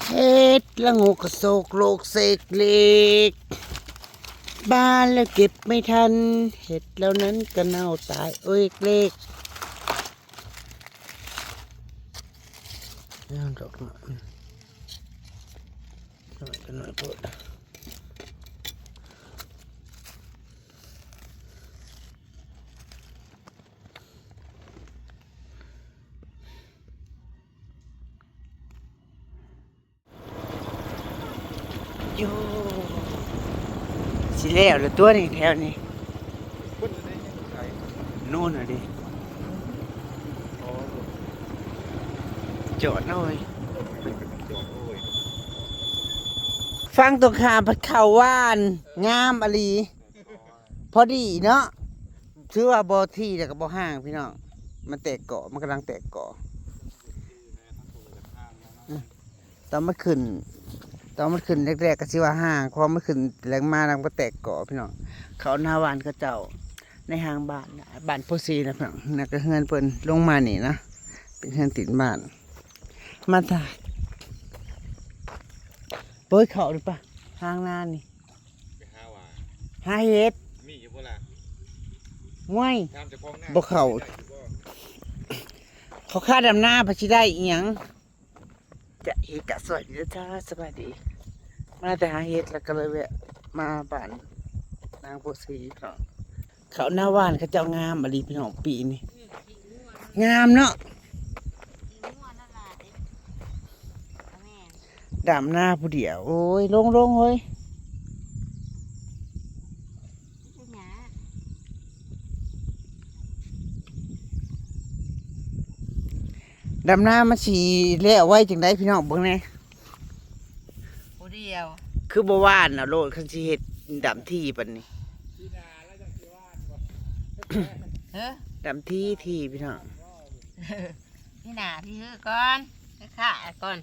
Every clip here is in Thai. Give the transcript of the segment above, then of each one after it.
เฮ็ดละงูกระโศกโลกเสกเล็กบ้านแล้วเก็บไม่ทันเห็ดแล้วนั้นก็เน่าตายโอ้ยเล็กนี่ดอกหน่อยหน่อยพูดโย่สิแล้วหรือตัวนี้แถวนี้นู่นน่ะดิจอดหน่อยฟังตรงข้ามพัดเขาว่านงามอลีพอดีเนาะถือว่าบ่ที่แต่ก็บ่ห่างพี่น้องมันแตกเกาะมันกำลังแตกเกาะตอนมันขึ้นแรกๆก็สิว่าห่างพอมันขึ้นแรงมาแล้วก็แตกเกาะพี่น้องเขาหน้าวานก็เจ้าในห้างบ้านโพสีนะพี่น้องน่ะก็เฮือนเพิ่นลงมานี่นะเป็นเฮือนติดบ้านมาถ่ายเปิดเขาหรือปะห้างหน้านี่ไปหาว่าหาเห็ดมีอยู่บ่ล่ะง่วยตามเจ้าของหน้าบ่เขาค่าดำหน้าพอสิได้อีหยังจะเฮ็ดกะสวัสดีเด้อจ้าสบายดีมาแต่หาเห็ดแล้วก็เลยแวะมาบ้านนางโพสีเขาหน้าว่านเขาเจ้างามอลีพี่น้องปีนี้งามเนาะดำหน้าผู้เดียวโอ้ยลงเฮ้ยดำหน้ามาฉีแล้วไว้จังได้พี่น้องเบิ่งแน่ผู้เดียวคือบ่ว่านน่ะโลดคันสิเฮ็ดดำที่ปานนี้ดำที่พี่น้องพี่หนาพี่ฮือก่อนค่ะก่อน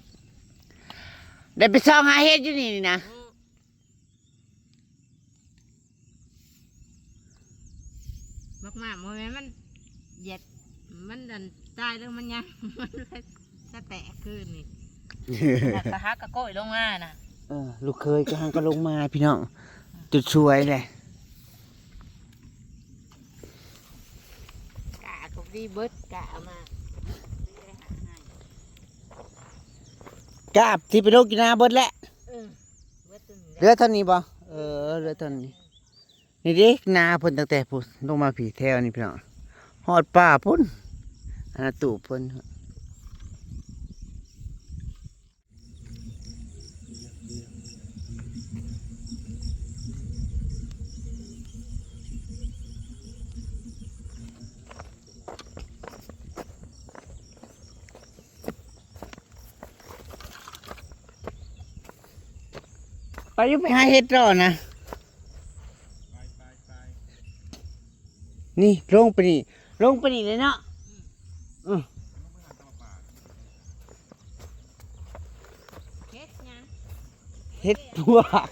ได้ไปซ่องหาเฮ็ดอยู่นี่นะมากๆมันเหยียดมันดันตายแล้วมันยังมันจะแตกขึ้นนี่กระฮักกระโก้ยลงมาน่ะลูกเคยก็หังก็ลงมาพี่น้องจุดสวยเลยกะกบดีเบิดกะมาก าบที่ไปโลกกินนาเบิดแล้วเรือเท่านี้บ่เรือเท่านี้นี่ดินาเพิ่นตั้งแต่พุ่นลงมาผีแถวนี่พี่น้องฮอดป่าพุ่นอันนั้นตู่เพิ่นไปอยู่ไปหาเห็ดรอนะนี่ลงไปนี่เลยเนาะเห็ดปวก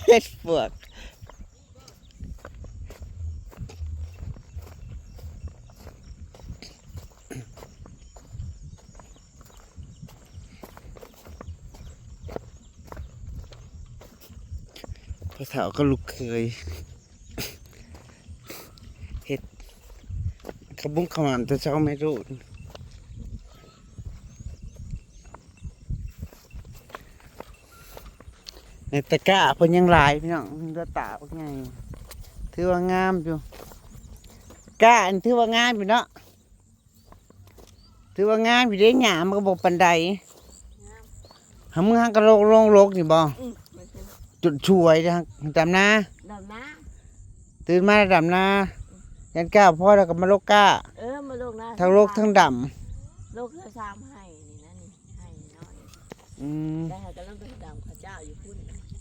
เห็ดปวกพ่อเฒ่าก็ลูกเคยเห็ดขบุ้งขมานแต่เจ้าไม่รู้ในตะกร้าเพิ่นยังหลายพี่น้องเลือตาพวกไงถือว่างามอยู่กล้าอันถือว่างามอยู่เนาะถือว่างามอยู่ได้หยามันก็บอกปันไดหามือหักกระโลกนี่บ่จุดช่วยนะดำนาตื่นมาดำนายันก้าพ่อแล้วก็มาโลกก้ามาโลกนะทั้งโลกทั้งดำโลกละสามให้นี่นะนี่ให้น้อยได้หากันแล้วเป็นดำข้าเจ้าอยู่พุ่น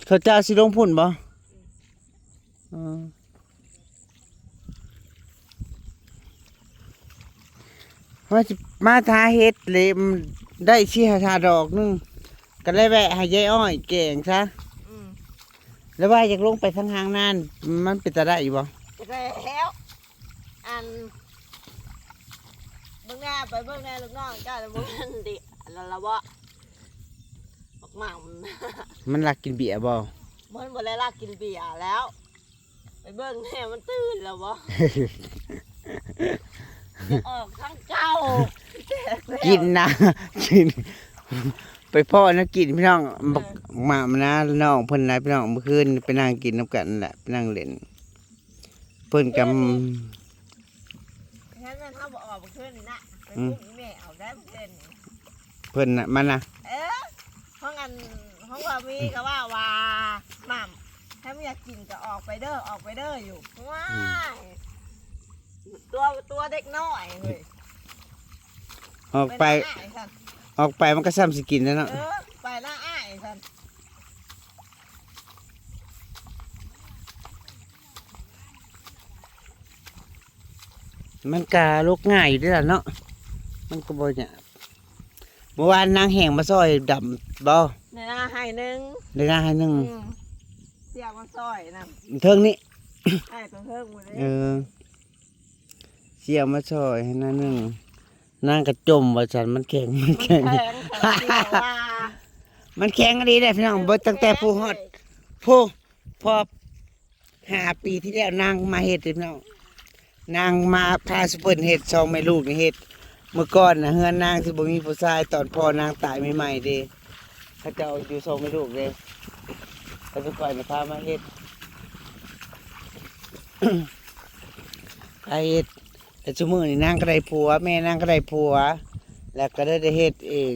ข้าเจ้าสิลงพุ่นบ่ว่าจะมาทาเฮ็ดเลยได้ชี้หาดอกนึงก็เลยแวะให้ยายอ้อยแกงซะแล้วว่าอยากลงไปทางห้างนั่นมันเป็นตาได้อยู่บ่แล้วอันเบื้องหน้าไปเบื้องหน้าลูกน้องเจ้าจะเบื้องนั่นดิแล้วละบ่ หม่ มันรักกินเบียร์บ่ ำมันบ่ได้ลากกินเบียร์แล้ว ไปเบิ่งแน่มันตื่นแล้วบ่ออกทั้งเก้า กินนะ กิน ไปพ่อนะกินพี่น้องบักหมานะน้องเพิ่นนะพี่น้องเมื่อคืนไปนั่งกินน้ำกันแหละไปนั่งเล่นเพิ่นกับ งั้นมันเข้าบ่ออกเพื่อนนี่นะไปพุ่งอีแม่เอาได้เพื่อนนี่ เพิ่นน่ะมันนะ ห้องว่ามีก็ว่าหม่ำถ้าไม่อยากกินก็ออกไปเด้ออยู่ว้ายตัวเด็กน้อยเฮ้ย ออกไป หน้าอ้ายซั่น ออกไปมันก็ซ้ำสิกินแล้วเนาะ ไปหน้าอ้ายซั่น มันกะลุกง่ายอยู่เด้วยล่ะเนาะมันก็บ่เนี่ยเมื่อวานนางแห้งมาซอยดำบ่ ในหน้าให้หนึ่ง ได้นางให้หนึง เสียมาซอยนั่น เทิงนี้ ไอ้ตัวเพิ่งหมดเลย เสียมาซอยให้นั่นหนึงนางกระจมว่าฉันมันแข็งมัน มัน แข็ง แข็งค่ะเสียว่า มันแข็งดีได้พี่น้องเบิดตั้งแต่ผู้ฮอดผู้พอ5 ปีที่แล้วนางมาเฮ็ดพี่น้องนางมาพาสเปิ้นเฮ็ด2 แม่ลูกนี่เฮ็ดเมื่อก่อนนะเฮือนนางสิบ่มีผู้ชายตอนพ่อนางตายใหม่ๆเด้เขาเจ้าอยู่2 แม่ลูกเด้แล้วทุกคนพามาเฮ็ด พาเฮ็ดแต่ชั่วโมงนี่นางก็ได้ผัวแม่นางก็ได้ผัว แล้วก็ได้เฮ็ดเอง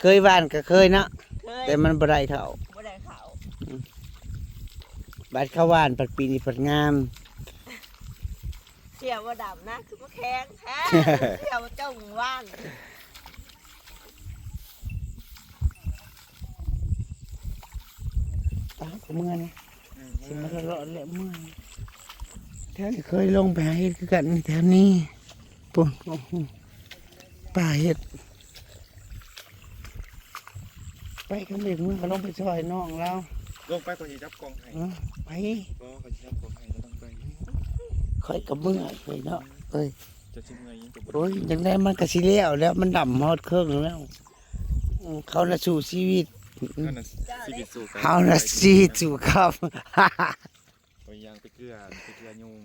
เคยบ้านก็เคยเนาะ เคย แต่มันบ่ได้เท่า บ่ได้เขา บัดเข้าบ้านปัดปีนี้ปัดงาม เสียว่าดำนะคือว่าแข็งแท้เสียว่าเจ้าหมู่บ้าน ตาก็เมื่อนะสิมาเลาะๆแหละเมื่อยแถวนี้เคยลงไปหาเฮ็ดคือกันแถวนี้ปุ่นโอ้โหป่าเฮ็ดไปกันเด็กมึงก็ลงไปช่วยน้องเรา ลงไปก่อนจะจับกองให้ ไป ก็ก่อนจะจับกองให้จะต้องไป ค่อยกับเมื่อยไปเนาะเอ้ย จะชิมเงยยิ่งตัว โอ้ยจังได้มันก็สิเลี้ยวแล้วมันดำฮอดเครื่องแล้วเขาน่ะสู่ชีวิต นั่นน่ะชีวิตสู่กัน เขาน่ะชีวิตสู่ครับ ไปยางไปเกลือยุง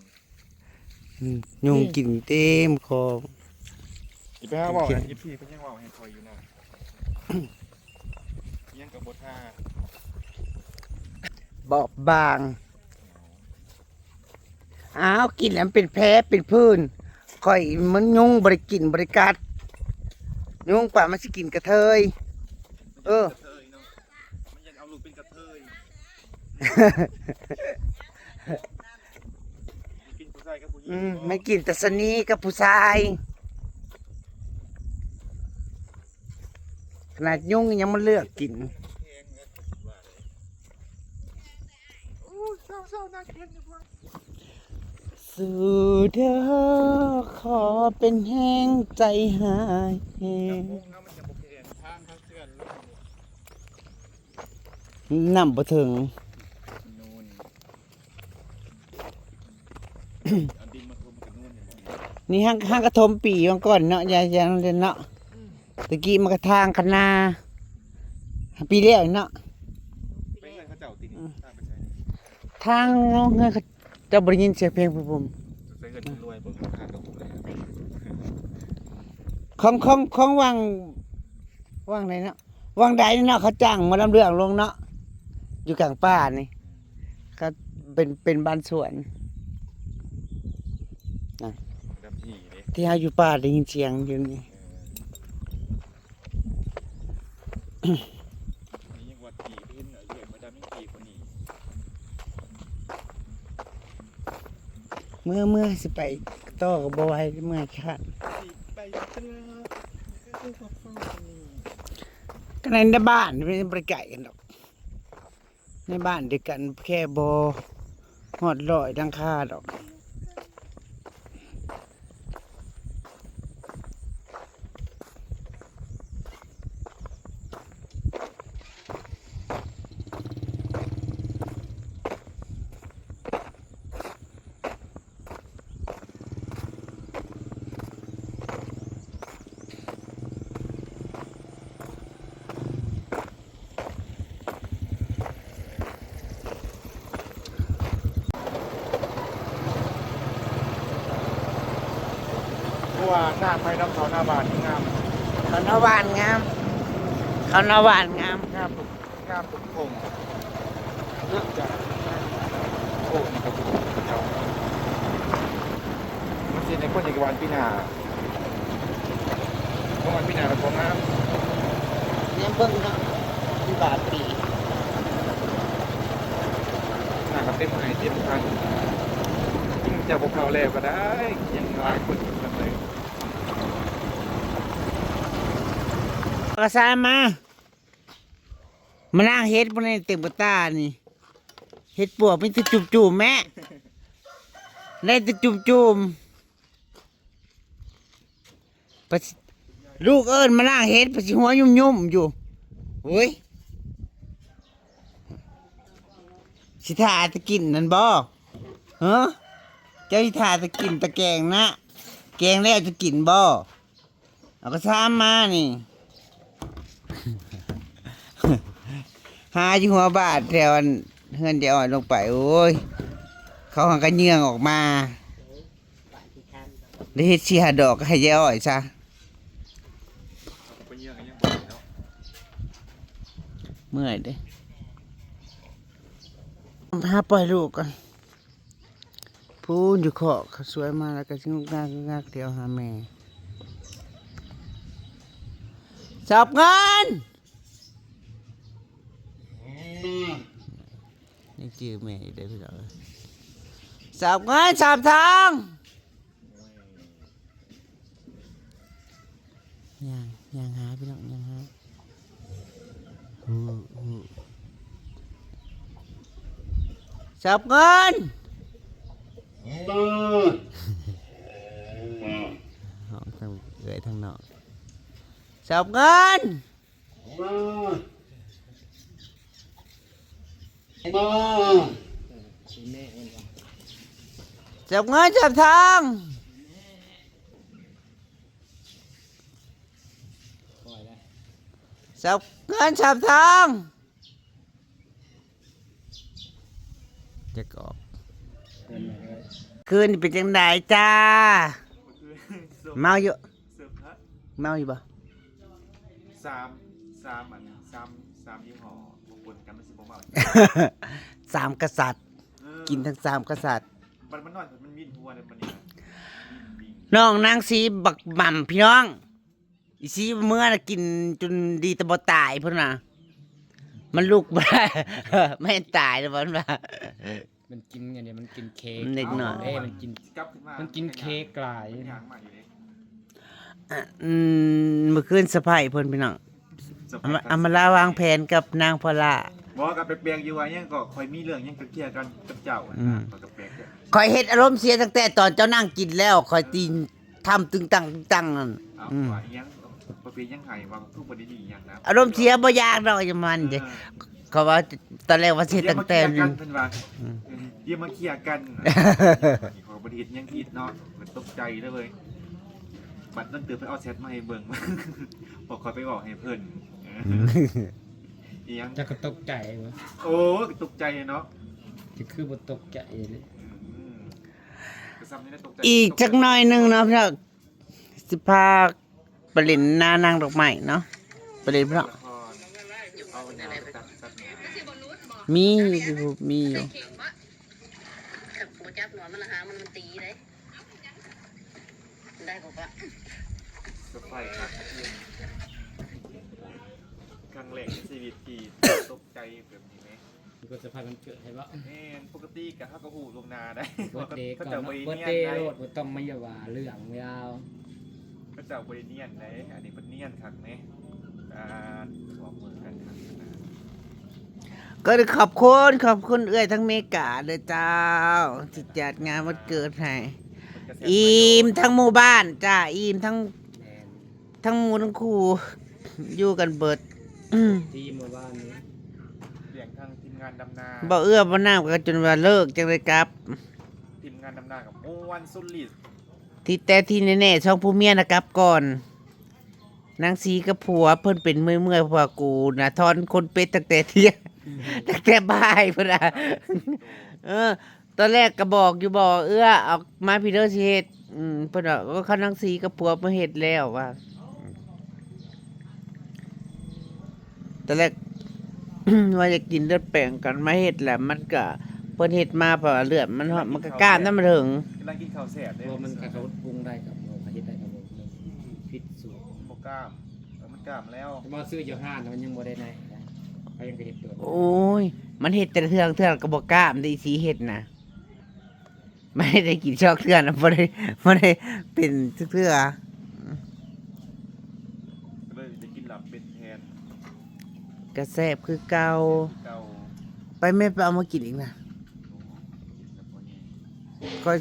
ยุงกินเต็มคอ อีไปหาบอกนะอีพี่เพิ่นยังว่าให้คอยอยู่นะยังกับบทท่า บอบบางอ้าวกินแล้วมันเป็นแผลเป็นพื้นค่อยมันยุงบริกินบริกัดยุงป่ามันสิกินกระเทย เออ กระเทยเนาะมันยังเอาลูกเป็นกระเทยกินผู้ชายกับผู้หญิง ไม่กินแต่สนีกับผู้ชาย ขนาดยุงยังมันเลือกกิน สู่เด้อขอเป็นแห้งใจหาย มุ้งนะมันจะบกเห็นทางเสื่อนลง นำบ่ถึง นูนอันดินมาคุมกันนู่นเนี่ย นี่ห้างกระทมปีวันก่อนเนาะยายเล่นเนาะตะกี้มันกระทางคณาปีเดียวเนาะ ไปเงินเขาเจ้าติดทางไปใช้ ทางเงินเขาเจะบริยินเสียงเพลงผม ไปเงินรวยเปิดราคากับผมเลย ของวังไหนเนาะวังใดเนาะเขาจ้างมาลำเรื่องลงเนาะอยู่กลางป่านี่ก็เป็นบ้านสวน ดำที่เลย ที่เขาอยู่ป่าได้ยินเสียงอยู่นี่ นี่ยังวัดที่เพิ่นเหยื่อมาดำยิ่งปีคนนี้ เมื่อสิไปต่อกับบไหวเมื่อขาด ไปกันแล้วคือขอบคุณ ก็ในบ้านไม่ได้ไปไก่กันหรอกในบ้านเดียวกันแค่บหอดลอยดังคาดอก หน้าไฟน้ำเขาหน้าบานงาม เขาหน้าหวานงามเขาหน้าหวานงาม งามตุกโป่งเลือกจากโอ้นี่ก็ถูกเจ้ามันสิในคนในกวันปีหน้าเพราะวันปีหน้าเราของงาม เนี่ยเบิ่งเนาะที่บาทปี หน้ากับเต็มไหนเต็มทางยิ่งจะพวกเขาแล้วก็ได้ยังหลายคนกันเลย กระซายมานั่งเฮ็ดบนในเต็มกระตานี่เฮ็ดปวกเป็นตะจุ่มๆแม่ได้ตะจุ่มๆปะสิลูกเอิ้นมานั่งเฮ็ดปะสิหัวยุ่มๆอยู่โอ้ยสิทาตะกินนั่นบ่ฮะเจ้าสิทาตะกินตะแกงนะแกงแล้วจะกินบ่เอากระซามมานี่ หาอยู่หัวบาทแถวเฮือนเดียวลงไปโอ้ยเขาหังกันเยื่องออกมาได้เฮ็ดชีหาดอกให้ยายอ้อยซะ ไปเยี่ยงกันยังบ่เนาะ เมื่อยเด้หาปล่อยลูกก่อนพูนอยู่ขอกเขาสวยมากแล้วก็ชิงงากเดียวหาแม่สอบเงินนี่จื้อแม่อีกได้อพี่น้องเอ้ยสอบเงินสอบทองยังหาพี่น้องยังหาสอบเงินห้องทางเอื้อยทางนอกสอบเงินจับเงินจับทองจับเงินจับทองจะกอบคืนนี้เป็นจังไดจ้าเมาอยู่ เสิร์ฟฮะ เมาอยู่บ่ สามอันสามยี่ห้อปนกันมันสิบ่เมา สามกษัตริย์กินทั้งสามกษัตริย์ มันนอนมันวิ่นหัวเลยมันนี่วิ่ง น้องนางสีบักหม่ำพี่น้องอีสีเมื่อน่ะกินจนดีแตะบ่ตายพุ่นน่ะมันลุกบ่ได้ ไม่ตายแล้วบ่ว่า มันกินไงเนี่ยมันกินเค้ก มันเด็กหน่อย มันกิน กลับขึ้นมา มันกินเค้กหลาย มันย่างมาอยู่เลย เมื่อคืนสะพายเพิ่นพี่น้องอามาลาวางแผนกับนางพลา บอกกับแปลกๆอยู่ว่ายังก็คอยมีเรื่องยังเคลียร์กันกับเจ้ากับแปลกเนี่ย คอยเฮ็ดอารมณ์เสียตั้งแต่ตอนเจ้านั่งกินแล้วคอยตีนทำตึงตังนั่น เอาว่ายังประเพณียังไงว่าทุกประเด็นอย่างนะ อารมณ์เสียบ่ยากดอกอย่ามันเด้เขาว่าตอนแรกว่าสิตั้งแต่ เดี๋ยวมาเคลียร์กันเพิ่นว่าเดี๋ยวมาเคลียร์กันขอประเด็นยังคิดเนาะมันตกใจเลยบัดนั้นเตือนไปเอาแชทมาให้เบิ่ง บอกคอยไปบอกให้เพิ่นยัง จะก็ตกใจวะ โอ้ตกใจเนาะ จะคือบ่ตกใจเลย กระซำนี่ตกใจ อีกจักหน่อยหนึงเนาะพี่น้องสิพาไปเล่นหน้านางดอกไม้เนาะไปเล่นพี่น้องมีอยู่มีอยู่ ปูจับหนอนมันหามันตีเลยได้บอกว่า สะพายครับครั้งแรกในชีวิตที่ตกใจแบบนี้ไหม มันก็จะพากันเกิดให้ว่า แม่นปกติกับเขาก็หูลงนาได้ เบิร์ดเดย์ก่อน จะ เนาะ บริ เบิร์ด เนีย เด น ย์ ได้ โลดบ่ต้องมาอย่าว่าเรื่องยาว ก็จะบริเนียนได้อันนี้เป็นเนียนครับเนี่ยออกมือกันครับ ก็ขอบคุณเอื้อยทั้งเมกาเลยเจ้าที่จัดงานวันเกิดให้อิ่มทั้งหมู่บ้านจ้าอิ่มทั้ง แมน ทั้งหมู่ทั้งครูอยู่กันเบิด ทีมเมื่อวานนี้ เลี้ยงทางทีมงานดำนา บ่เอื้อบ่น้ำกันจนว่าเลิกจังเลยครับ ทีมงานดำนากับโอวันสุลิส ที่แน่ๆช่องผู้เมียนะครับก่อนนางสีกับผัวเพิ่นเป็นเมื่อยๆเพราะว่ากูนะทอนคนเป็ดตั้งแต่เที่ยง ตั้งแต่บ่ายพุ่นน่ะตอนแรกก็บอกอยู่บ่เอื้อเอามาพี่เด้อสิเฮ็ด เพิ่นว่าก็คันทั้งสีกับผัวมาเฮ็ดแล้วว่าแต่แรก ว่าจะกินเลือดแปลงกันมาเฮ็ดแหละมันก็เพิ่นเฮ็ดมาเพราะว่าเลือดมันก็กล้ามนำมันถึง กำลังกินข้าวแซ่บ เพ ได้ ราะมันกระเขาปรุงได้กับเราเฮ็ดได้กับเราพิษสูตร บ่กล้ามมันกล้ามแล้ว บ่ซื้ออยู่ห้างมันยังบ่ได้ไหนนะเขายังก็เฮ็ดตัว โอ้ยมันเฮ็ดแต่ละเทื่อก็บ่กล้ามได้สีเฮ็ดนะไม่ได้กินชอกเทื่อนะบ่ได้เป็นเทื่อ ก็เลยจะกินหลับเป็นแทน ก็แซ่บคือเก่า เก่า ไปแม่ไปเอามากินอีกนะก็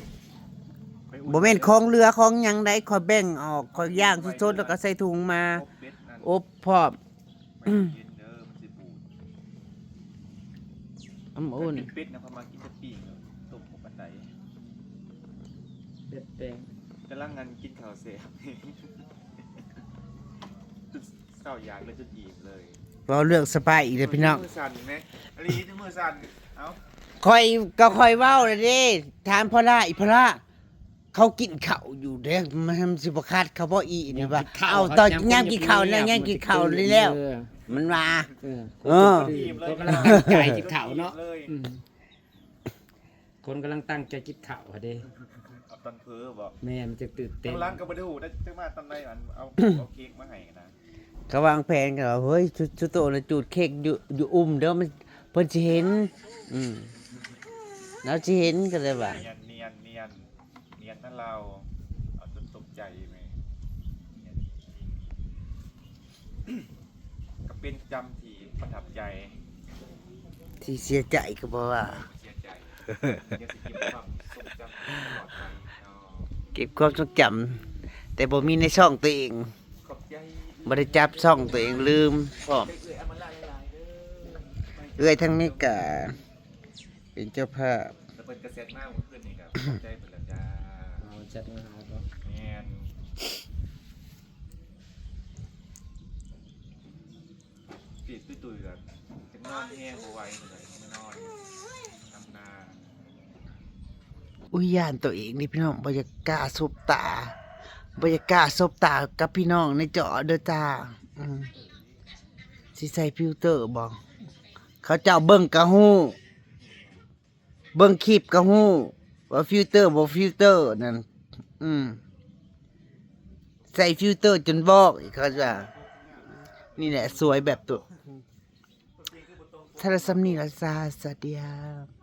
บ่แม่นของเรือของหยังได้คอยแบ่งออกคอยย่างสดๆแล้วก็ใส่ถุงมา เป็ดนั่น อบพร้อม ไม่กินเด้อมันสิบูด อุ่น กินเป็ดนะพอมากินจะปิ้งตุ่มหัวปันได เป็ดแปลง กำลังงานกินข้าวแซ่บจุดเศร้าอยากเลยจุดอิ่มเลย เราเรื่องสปายอีกเลยพี่น้อง มือสั่นไหมอันนี้ที่มือสั่นเอ้า คอยก็คอยเว้าเลยเด้ถามพ่อละอีพ่อละเขากินข้าวอยู่เด้มันสิบ่คาดเขาบ่อีนี่ว่าเอาตอนย่างกินข้าวแล้วย่างกินข้าวเลยแล้ว มันว่า เออ คนกำลังตั้งใจกินข้าวเนาะ เลย คนกำลังตั้งใจกินข้าวอะเด้ เอาตอนเพ้อบอก แม่มันจะตื่นเต้น ต้องล้างกับบไดหูได้จังมาตอนไหนอันเอาเค้กมาให้นะ ก็วางแผนกันว่าเฮ้ยจุโตน่ะจูดเค้กอยู่อุ้มเด้อมันเพิ่นสิเห็นแล้วสิเห็นก็เลยว่า เนียนนั่นเราเอาจนตกใจไหมเนียนจริงก็เป็นจำที่ประทับใจ ที่เสียใจก็บ่ว่า เสียใจเดี๋ยวสิเก็บความทรงจำตลอดไปเนาะ เก็บความทรงจำแต่บ่มีในช่องตัวเอง ขอบใจ บ่ได้จับช่องตัวเองลืมพร้อม เอื้อยเอามาละหลายๆเด้อ เอ้ยทั้งนี้ก็เป็นเจ้าภาพ แล้วเปิดกระแสมากเมื่อคืนนี่ครับขอบใจเปิดแล้วจ้า เอาจัดงานก็ แม่นปิดตุ้ยๆกันจะนอนแห้งบ่ไหวเลยไม่นอนทำนา อุ้ยย่านตัวเองนี่พี่น้องบ่อยากกล้าสบตาบ่อยากกล้าสบตากับพี่น้องในจอเด้อจ้าสิใส่ฟิลเตอร์บ่เขาเจ้าเบิ่งกะฮู้เบิ่งคลิปกะฮู้ว่าฟิลเตอร์บ่ฟิลเตอร์นั่นใส่ฟิลเตอร์จนบอกอีกเขาจะนี่แหละสวยแบบตัวถ้าสำนีละซาสวัสดีครับ